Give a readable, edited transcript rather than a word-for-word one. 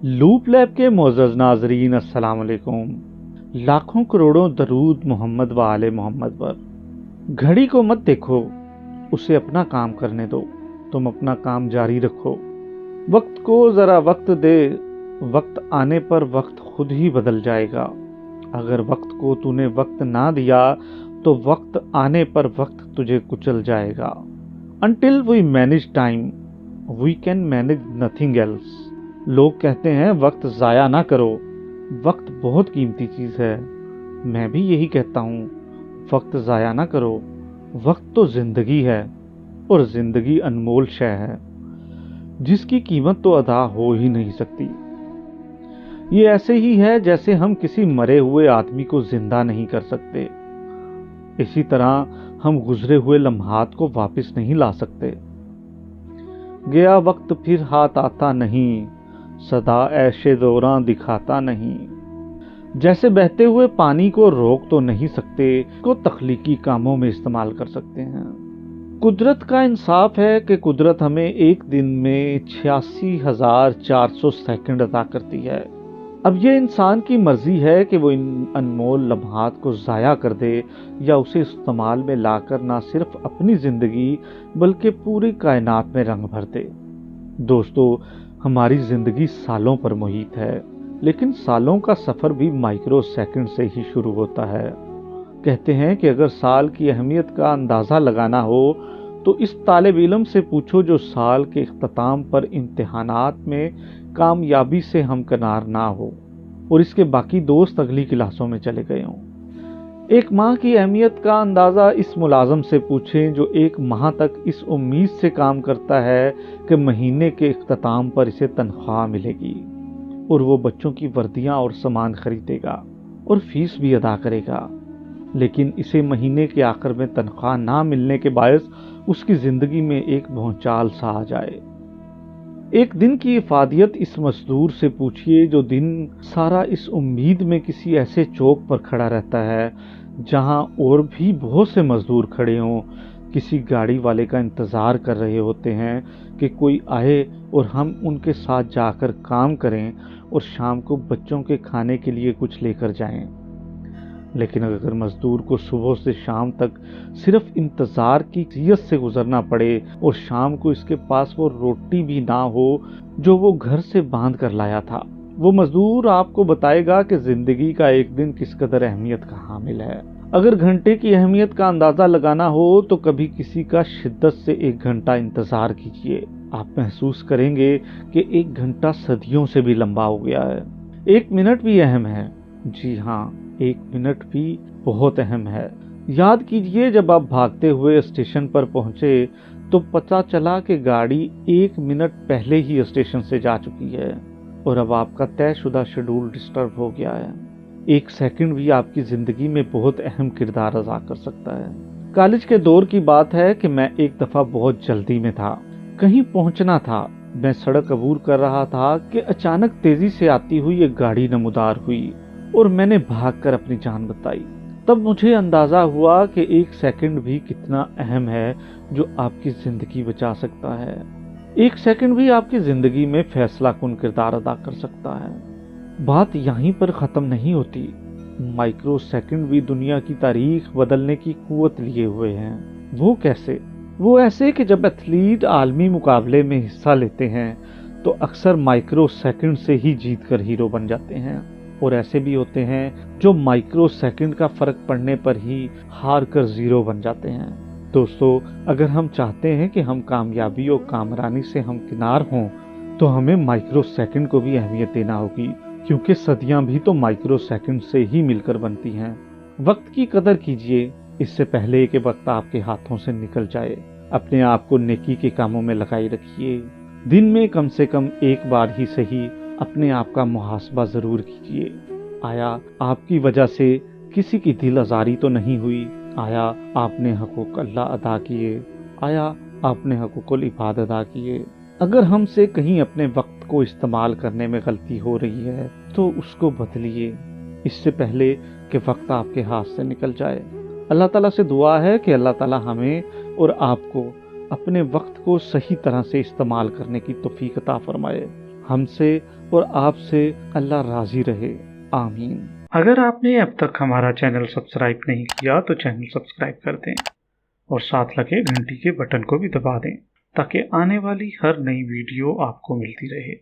Loop lab के मोअज़्ज़ज़ नाज़रीन अस्सलाम वालेकुम। लाखों करोड़ों दरूद मोहम्मद व आले मोहम्मद पर। घड़ी को मत देखो, उसे अपना काम करने दो, तुम अपना काम जारी रखो। वक्त को ज़रा वक्त दे, वक्त आने पर वक्त खुद ही बदल जाएगा। अगर वक्त को तूने वक्त ना दिया तो वक्त आने पर वक्त तुझे कुचल जाएगा। Until we manage time, we can manage nothing else। लोग कहते हैं वक्त ज़ाया ना करो, वक्त बहुत कीमती चीज़ है। मैं भी यही कहता हूँ, वक्त ज़ाया ना करो। वक्त तो ज़िंदगी है और ज़िंदगी अनमोल शय है, जिसकी कीमत तो अदा हो ही नहीं सकती। ये ऐसे ही है जैसे हम किसी मरे हुए आदमी को जिंदा नहीं कर सकते, इसी तरह हम गुजरे हुए लम्हात को वापस नहीं ला सकते। गया वक्त फिर हाथ आता नहीं, सदा ऐशे दौरां दिखाता नहीं। जैसे बहते हुए पानी को रोक तो नहीं सकते, को तख्लीकी कामों में इस्तेमाल कर सकते हैं। कुदरत का इंसाफ है कि कुदरत हमें एक दिन में 86,400 सेकंड अता करती है। अब ये इंसान की मर्जी है कि वो इन अनमोल लम्हात को ज़ाया कर दे या उसे इस्तेमाल में लाकर ना सिर्फ अपनी ज़िंदगी बल्कि पूरी कायनात में रंग भर दे। दोस्तों, हमारी ज़िंदगी सालों पर मुहित है, लेकिन सालों का सफ़र भी माइक्रो सेकंड से ही शुरू होता है। कहते हैं कि अगर साल की अहमियत का अंदाज़ा लगाना हो तो इस तालिब इल्म से पूछो जो साल के इख्तिताम पर इम्तिहानात में कामयाबी से हमकिनार ना हो और इसके बाकी दोस्त अगली क्लासों में चले गए हों। एक माह की अहमियत का अंदाज़ा इस मुलाजम से पूछें जो एक माह तक इस उम्मीद से काम करता है कि महीने के इख्तिताम पर इसे तनख्वाह मिलेगी और वो बच्चों की वर्दियां और सामान खरीदेगा और फीस भी अदा करेगा, लेकिन इसे महीने के आखिर में तनख्वाह ना मिलने के बायस उसकी ज़िंदगी में एक भौचाल सा आ जाए। एक दिन की इफादियत इस मजदूर से पूछिए जो दिन सारा इस उम्मीद में किसी ऐसे चौक पर खड़ा रहता है जहां और भी बहुत से मजदूर खड़े हों, किसी गाड़ी वाले का इंतज़ार कर रहे होते हैं कि कोई आए और हम उनके साथ जाकर काम करें और शाम को बच्चों के खाने के लिए कुछ लेकर जाएं। लेकिन अगर मजदूर को सुबह से शाम तक सिर्फ इंतज़ार की जियत से गुजरना पड़े और शाम को इसके पास वो रोटी भी ना हो जो वो घर से बांध कर लाया था, वो मजदूर आपको बताएगा कि ज़िंदगी का एक दिन किस कदर अहमियत का हामिल है। अगर घंटे की अहमियत का अंदाज़ा लगाना हो तो कभी किसी का शिद्दत से 1 घंटा इंतज़ार कीजिए। आप महसूस करेंगे कि 1 घंटा सदियों से भी लंबा हो गया है। 1 मिनट भी अहम है, जी हाँ, 1 मिनट भी बहुत अहम है। याद कीजिए जब आप भागते हुए स्टेशन पर पहुंचे तो पता चला कि गाड़ी 1 मिनट पहले ही स्टेशन से जा चुकी है और अब आपका तयशुदा शेड्यूल डिस्टर्ब हो गया है। 1 सेकंड भी आपकी ज़िंदगी में बहुत अहम किरदार अदा कर सकता है। कॉलेज के दौर की बात है कि मैं एक दफ़ा बहुत जल्दी में था, कहीं पहुंचना था। मैं सड़क अबूर कर रहा था कि अचानक तेज़ी से आती हुई एक गाड़ी नमूदार हुई और मैंने भागकर अपनी जान बचाई। तब मुझे अंदाज़ा हुआ कि 1 सेकंड भी कितना अहम है जो आपकी ज़िंदगी बचा सकता है। 1 सेकंड भी आपकी ज़िंदगी में फैसला कुन किरदार अदा कर सकता है। बात यहीं पर ख़त्म नहीं होती। माइक्रो सेकंड भी दुनिया की तारीख बदलने की कुव्वत लिए हुए हैं। वो कैसे? वो ऐसे कि जब एथलीट आलमी मुकाबले में हिस्सा लेते हैं तो अक्सर माइक्रो सेकंड से ही जीत कर हीरो बन जाते हैं, और ऐसे भी होते हैं जो माइक्रो सेकंड का फ़र्क पड़ने पर ही हार कर ज़ीरो बन जाते हैं। दोस्तों, अगर हम चाहते हैं कि हम कामयाबी और कामरानी से हमकिनार हों तो हमें माइक्रो सेकंड को भी अहमियत देना होगी, क्योंकि सदियां भी तो माइक्रो सेकंड से ही मिलकर बनती हैं। वक्त की कदर कीजिए, इससे पहले कि वक्त आपके हाथों से निकल जाए। अपने आप को नेकी के कामों में लगाए रखिए। दिन में कम से कम 1 बार ही सही अपने आप का मुहासबा ज़रूर कीजिए। आया आपकी वजह से किसी की दिल आज़ारी तो नहीं हुई? आया आपने हकूक़ अल्लाह अदा किए? आया आपने हकूक़ुल इबाद अदा किए? अगर हमसे कहीं अपने वक्त को इस्तेमाल करने में गलती हो रही है तो उसको बदलिए, इससे पहले कि वक्त आपके हाथ से निकल जाए। अल्लाह ताला से दुआ है कि अल्लाह ताला हमें और आपको अपने वक्त को सही तरह से इस्तेमाल करने की तौफीक अता फरमाए। ہم سے اور آپ سے اللہ راضی رہے، آمین۔ اگر آپ نے اب تک ہمارا چینل سبسکرائب نہیں کیا تو چینل سبسکرائب کر دیں اور ساتھ لگے گھنٹی کے بٹن کو بھی دبا دیں تاکہ آنے والی ہر نئی ویڈیو آپ کو ملتی رہے۔